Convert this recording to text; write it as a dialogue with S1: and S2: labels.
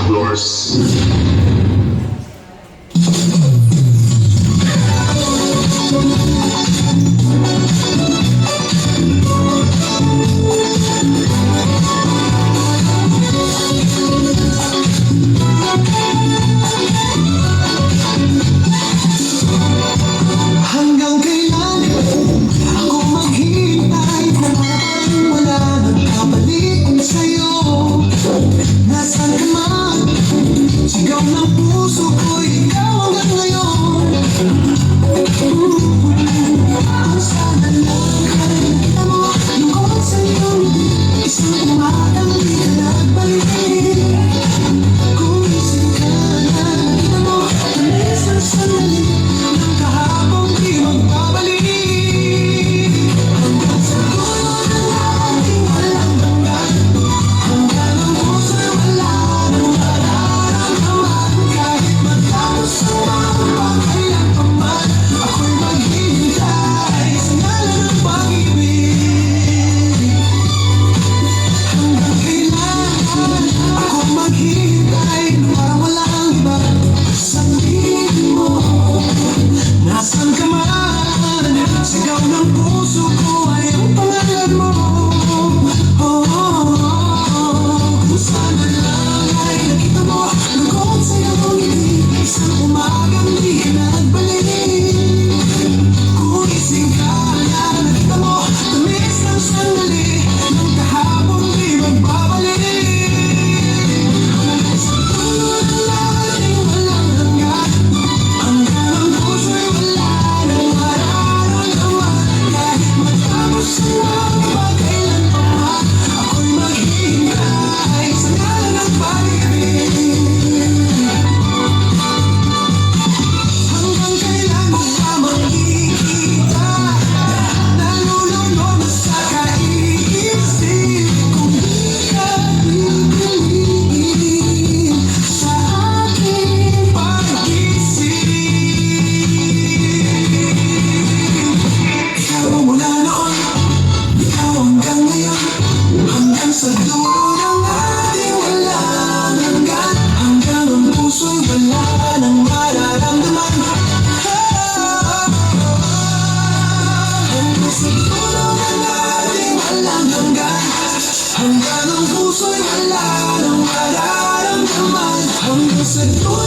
S1: Travelers.
S2: Hanggang kailan ako maghihintay kung parang wala nang kabalik sa'yo? Nasaan ka man? Sigaw ng puso ko, ikaw hanggang ngayon. Kung sana lang ay nakita mo lungkot sa iyong isang umagang di ka nagbalik. Kung isip ka na nakita mo tamis ng sandali ng kahapon di magbabalik. Hanggang sa dulo ng ating walang hanggan, hanggang ang puso'y wala nang mararamdaman. Kahit matapos ang mga pagkailanpaman, ako'y maghihintay sa ngalan ng pag-ibig. Hanggang kailan ako maghihintay na parang walang iba sa piling mo? Nasaan ka man? Sigaw ng puso ko ay ang pangalan mo. Kung sana lang ay nakita mo lungkot sa iyong ngiti, isang umagang di ka nagbalik. Kung ising ka na nakita mo tamis ng sandali ng kahapon di magbabalik. Hanggang sa dulo ng ating walang hanggan, hanggang ang puso'y wala nang mararamdaman. Kahit matapos ang mga pagkailanpaman, ako'y maghihintay sa ngalan ng pag-ibig. Hanggang kailan mo pa makikita? Nalulunod na sa kaisip kung di ka pipiliin sa aking pag-isip. Ikaw mula noon, ikaw hanggang ngayon, hanggang sa dulo ng ating walang hanggan, hanggang ang puso'y wala nang mararamdaman. Hanggang sa dulo ng ating walang hanggan, hanggang ang puso'y wala nang mararamdaman. Hanggang sa dulo